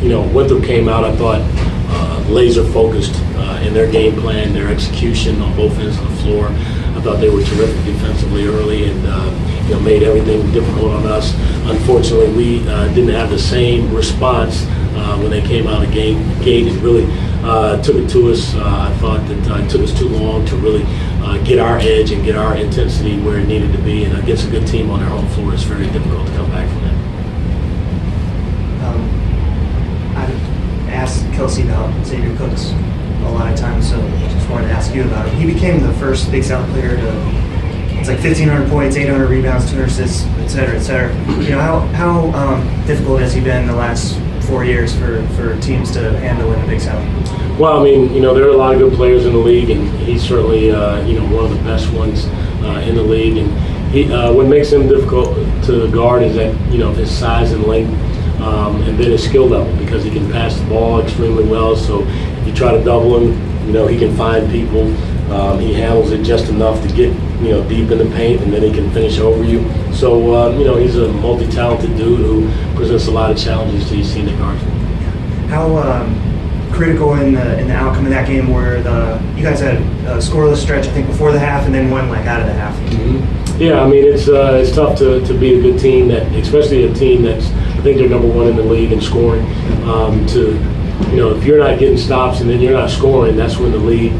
Winthrop came out, I thought, laser focused in their game plan, their execution on both ends of the floor. I thought they were terrific defensively early and made everything difficult on us. Unfortunately, we didn't have the same response when they came out of the gate. It really took it to us. I thought that it took us too long to really get our edge and get our intensity where it needed to be. And against a good team on their home floor, it's very difficult to come back from that. I've asked Kelsey about Xavier Cooks a lot of times, so just wanted to ask you about him. He became the first Big South player to, it's like 1,500 points, 800 rebounds, 200 assists, et cetera, et cetera. How difficult has he been the last 4 years for teams to handle in the Big South? Well, there are a lot of good players in the league, and he's certainly, one of the best ones in the league. And what makes him difficult to guard is that, his size and length, and then his skill level, because he can pass the ball extremely well. So if you try to double him, he can find people. He handles it just enough to get, deep in the paint, and then he can finish over you. So, he's a multi-talented dude who presents a lot of challenges to these senior guards. How critical in the outcome of that game where you guys had a scoreless stretch, I think, before the half, and then one out of the half? Mm-hmm. Yeah, it's tough to beat a good team, especially a team that's, I think they're number one in the league in scoring. If you're not getting stops and then you're not scoring, that's when the lead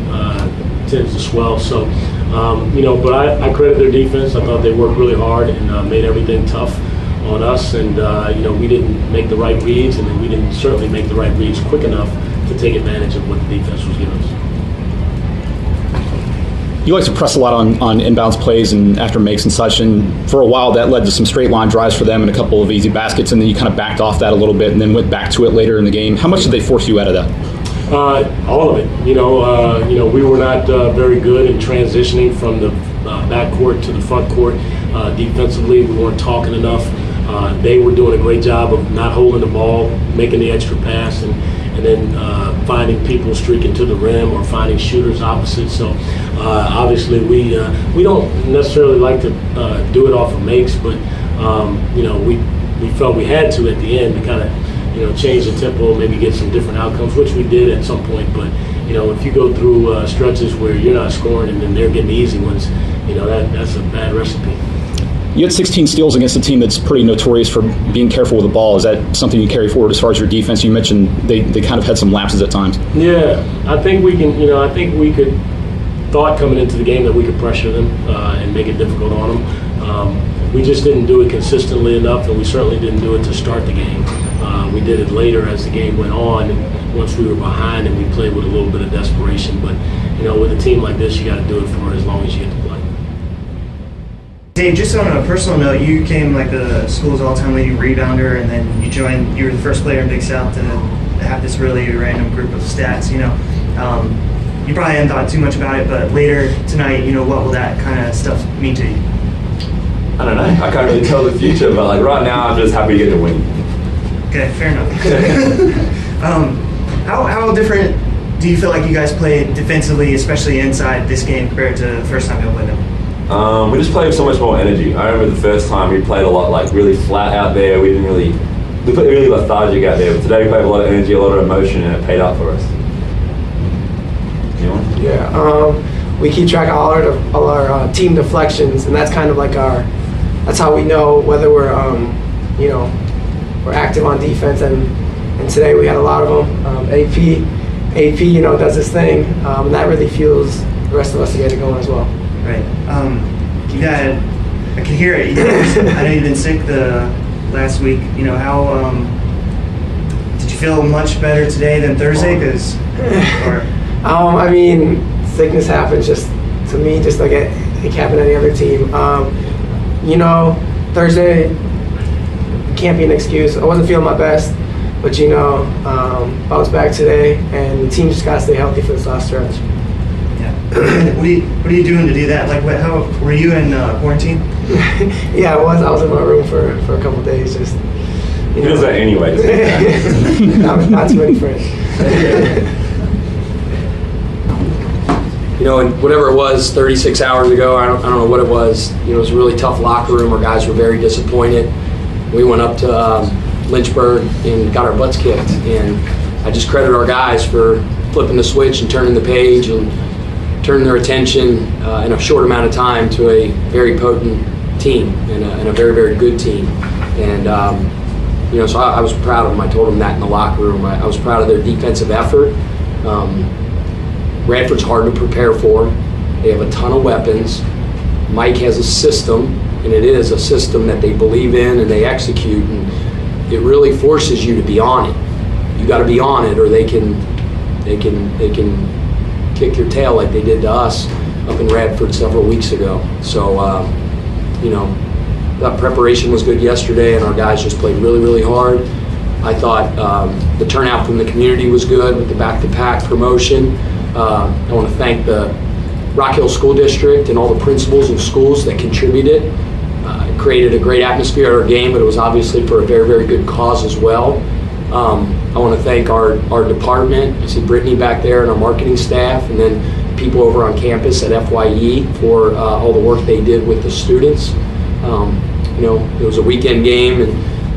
tends to swell. So, but I credit their defense. I thought they worked really hard and made everything tough on us. And, we didn't make the right reads, and we didn't certainly make the right reads quick enough to take advantage of what the defense was giving us. You like to press a lot on inbounds plays and after makes and such, and for a while that led to some straight line drives for them and a couple of easy baskets, and then you kind of backed off that a little bit and then went back to it later in the game. How much did they force you out of that? All of it. We were not very good in transitioning from the backcourt to the front court. Defensively, we weren't talking enough. They were doing a great job of not holding the ball, making the extra pass, and then finding people streaking to the rim or finding shooters opposite. So obviously we don't necessarily like to do it off of makes, but we felt we had to at the end to kind of change the tempo, maybe get some different outcomes, which we did at some point. But if you go through stretches where you're not scoring and then they're getting the easy ones, that's a bad recipe. You had 16 steals against a team that's pretty notorious for being careful with the ball. Is that something you carry forward as far as your defense? You mentioned they kind of had some lapses at times. Yeah, I think we can. I think we could thought coming into the game that we could pressure them and make it difficult on them. We just didn't do it consistently enough, and we certainly didn't do it to start the game. We did it later as the game went on, and once we were behind, and we played with a little bit of desperation. But with a team like this, you got to do it for as long as you get to play. Dave, just on a personal note, you came like the school's all-time leading rebounder, and then you were the first player in Big South to have this really random group of stats. You probably hadn't thought too much about it, but later tonight, what will that kind of stuff mean to you? I don't know. I can't really tell the future, but right now, I'm just happy to get the win. Okay, fair enough. How different do you feel like you guys played defensively, especially inside this game, compared to the first time you played them? We just played with so much more energy. I remember the first time we played a lot really flat out there. We played really lethargic out there. But today we played with a lot of energy, a lot of emotion, and it paid out for us. Yeah, we keep track of all our team deflections, and that's kind of like that's how we know whether we're active on defense. And today we had a lot of them. AP, does this thing, and that really fuels the rest of us to get it going as well. Right. I can hear it. I know you've been sick the last week. How did you feel much better today than Thursday? Sickness happens just to me, just like it happened to any other team. Thursday can't be an excuse. I wasn't feeling my best, but bounced back today, and the team just got to stay healthy for this last stretch. What are you doing to do that? How were you in quarantine? Yeah, I was in my room for a couple of days. Just he does that anyways. not too many friends. And whatever it was 36 hours ago, I don't know what it was. It was a really tough locker room. Our guys were very disappointed. We went up to Lynchburg and got our butts kicked. And I just credit our guys for flipping the switch and turning the page and turning their attention in a short amount of time to a very potent team and a very, very good team. And so I was proud of them. I told them that in the locker room. I was proud of their defensive effort. Radford's hard to prepare for. They have a ton of weapons. Mike has a system, and it is a system that they believe in and they execute, and it really forces you to be on it. You got to be on it, or they can kick your tail like they did to us up in Radford several weeks ago. So, that preparation was good yesterday, and our guys just played really, really hard. I thought the turnout from the community was good with the back-to-pack promotion. I want to thank the Rock Hill School District and all the principals and schools that contributed. It created a great atmosphere at our game, but it was obviously for a very, very good cause as well. I want to thank our department. I see Brittany back there and our marketing staff, and then people over on campus at FYE for all the work they did with the students. It was a weekend game, and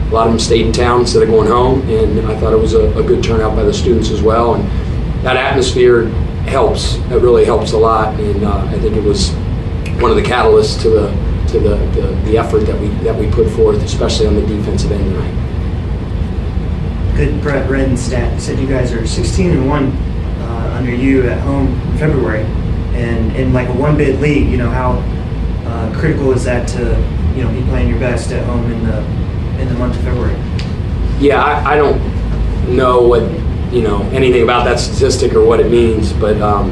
a lot of them stayed in town instead of going home, and I thought it was a good turnout by the students as well. And that atmosphere helps. It really helps a lot, and I think it was one of the catalysts to the effort that we put forth, especially on the defensive end tonight. Good Brett Redden stat said you guys are 16-1 under you at home in February, and in like a one-bid league. How critical is that to be playing your best at home in the month of February? Yeah, I don't know what anything about that statistic or what it means, but I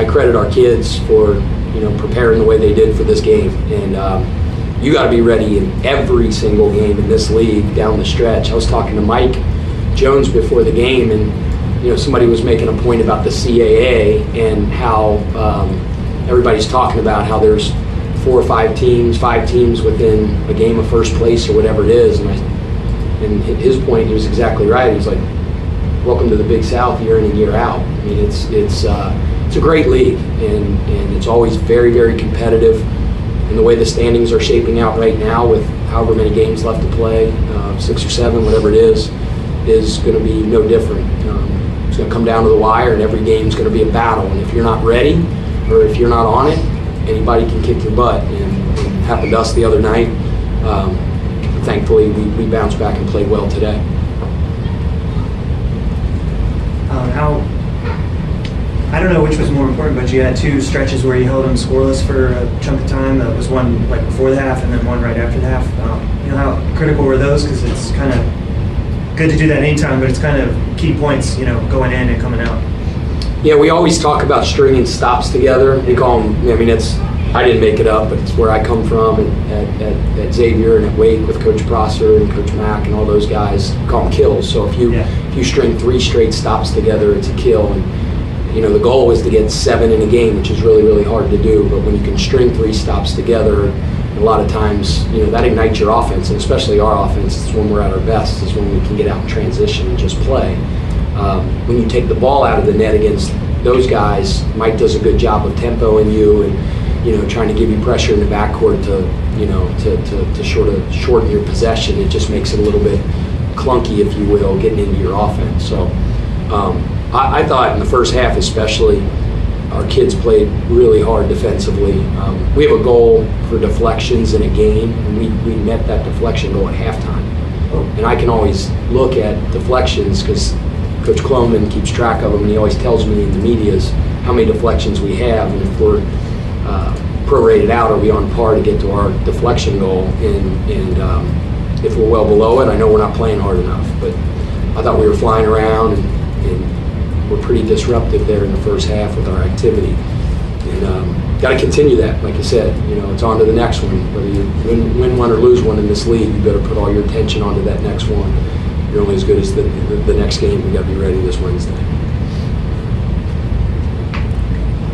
credit our kids for preparing the way they did for this game, and you got to be ready in every single game in this league down the stretch. I was talking to Mike Jones before the game, and somebody was making a point about the CAA and how everybody's talking about how there's 4 or 5 teams within a game of first place or whatever it is, and his point, he was exactly right. He's like, welcome to the Big South year in and year out. I mean, it's a great league, and it's always very, very competitive. And the way the standings are shaping out right now, with however many games left to play, 6 or 7, whatever it is going to be no different. It's going to come down to the wire, and every game's going to be a battle. And if you're not ready, or if you're not on it, anybody can kick your butt. And it happened to us the other night. Thankfully, we bounced back and played well today. I don't know which was more important, but you had 2 stretches where you held them scoreless for a chunk of time. That was one like before the half and then one right after the half. How critical were those? Because it's kind of good to do that anytime, but it's kind of key points, going in and coming out. Yeah, we always talk about stringing stops together. We call them, I didn't make it up, but it's where I come from at Xavier and at Wake with Coach Prosser and Coach Mack and all those guys. We call them kills. So if you string 3 straight stops together, it's a kill. And the goal is to get 7 in a game, which is really, really hard to do. But when you can string 3 stops together, a lot of times, that ignites your offense, and especially our offense. It's when we're at our best, is when we can get out in transition and just play. When you take the ball out of the net against those guys, Mike does a good job of tempoing you and trying to give you pressure in the backcourt to shorten your possession. It just makes it a little bit clunky, if you will, getting into your offense. So I thought in the first half especially, our kids played really hard defensively. We have a goal for deflections in a game, and we met that deflection goal at halftime. And I can always look at deflections because Coach Cloman keeps track of them, and he always tells me in the medias how many deflections we have, and if we're prorated out, are we on par to get to our deflection goal? And if we're well below it, I know we're not playing hard enough. But I thought we were flying around, and we're pretty disruptive there in the first half with our activity. And got to continue that, like you said. It's on to the next one. Whether you win one or lose one in this league, you better put all your attention onto that next one. You're only as good as the next game. We got to be ready this Wednesday.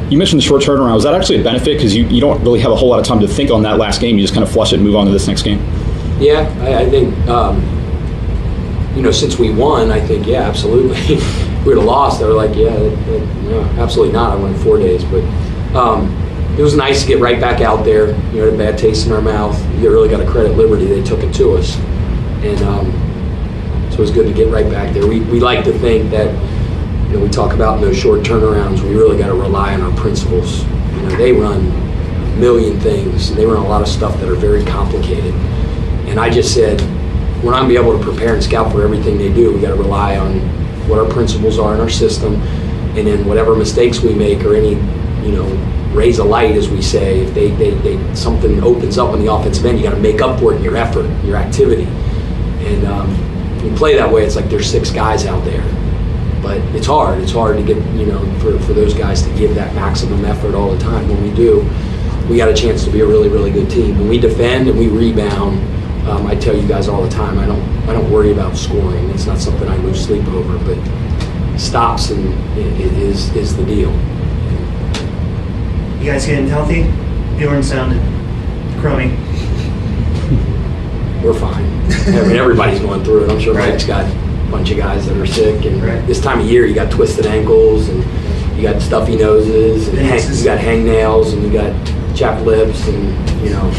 You mentioned the short turnaround. Was that actually a benefit? Because you don't really have a whole lot of time to think on that last game. You just kind of flush it and move on to this next game. Yeah, I think, since we won, I think, yeah, absolutely. If we would have lost, they were like, no, absolutely not. I won in 4 days. But it was nice to get right back out there. Had a bad taste in our mouth. You really got to credit Liberty. They took it to us. And so it was good to get right back there. We like to think that, you know, we talk about in those short turnarounds, we really got to rely on our principals. You know, they run a million things, and they run a lot of stuff that are very complicated. And I just said, we're not going to be able to prepare and scout for everything they do. We got to rely on what our principles are in our system, and then whatever mistakes we make or any, you know, raise a light, as we say, if they something opens up on the offensive end, you got to make up for it in your effort, your activity. And when you play that way, it's like there's 6 guys out there. But it's hard. It's hard to get, you know, for those guys to give that maximum effort all the time. When we do, we got a chance to be a really, really good team. When we defend and we rebound, I tell you guys all the time, I don't worry about scoring. It's not something I lose sleep over. But stops and it is the deal. You guys getting healthy? Bjorn sounded crummy. We're fine. I mean, everybody's going through it. I'm sure Right. Mike's got a bunch of guys that are sick. And Right. this time of year, you got twisted ankles, and you got stuffy noses, and you got hangnails, and you got chapped lips, and, you know,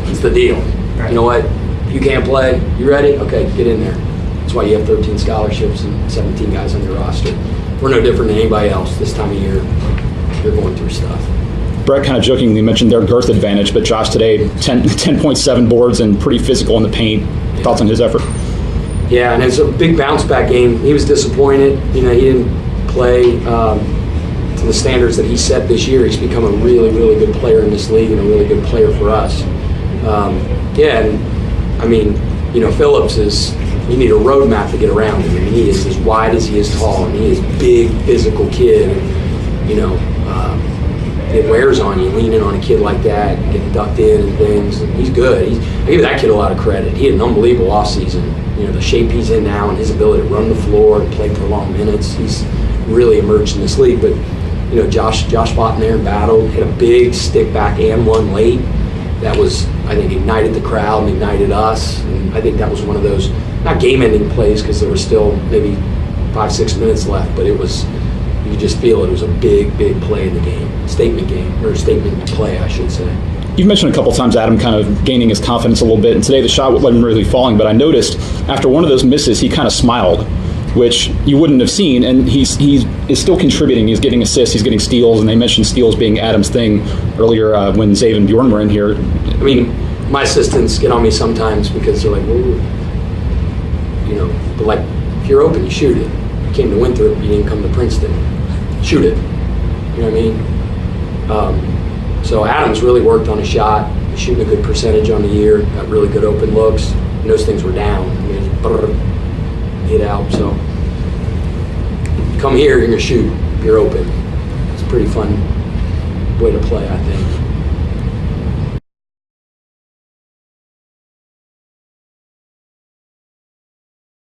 it's the deal. Right. You know what? You can't play. You ready? Okay, get in there. That's why you have 13 scholarships and 17 guys on your roster. We're no different than anybody else this time of year. You're going through stuff. Brett kind of jokingly mentioned their girth advantage, but Josh today, 10.7 boards and pretty physical in the paint. Thoughts on his effort? Yeah, and it's a big bounce back game. He was disappointed. You know, he didn't play to the standards that he set this year. He's become a really, really good player in this league and a really good player for us. Yeah, and I mean, you know, Phillips is, you need a roadmap to get around him. I mean, he is as wide as he is tall, and he is a big, physical kid. And, you know, it wears on you leaning on a kid like that, and getting ducked in and things. And he's good. I give that kid a lot of credit. He had an unbelievable offseason. You know, the shape he's in now and his ability to run the floor and play for long minutes, he's really emerged in this league. But, you know, Josh fought in there and battled, hit a big stick back and one late. That was, I think, ignited the crowd and ignited us. And I think that was one of those, not game-ending plays because there was still maybe 5-6 minutes left, but it was, you could just feel it. It was a big, big play in the game. Statement play, I should say. You've mentioned a couple times Adam kind of gaining his confidence a little bit, and today the shot wasn't really falling, but I noticed after one of those misses, he kind of smiled, which you wouldn't have seen, and he is still contributing. He's getting assists, he's getting steals, and they mentioned steals being Adam's thing earlier when Xavier and Bjorn were in here. I mean, my assistants get on me sometimes because they're like, well, you know, but like, if you're open, you shoot it. You came to Winthrop, you didn't come to Princeton. Shoot it. You know what I mean? So Adam's really worked on a shot, shooting a good percentage on the year, got really good open looks, and those things were down. I mean, hit out. So come here, you're gonna shoot. You're open. It's a pretty fun way to play, I think.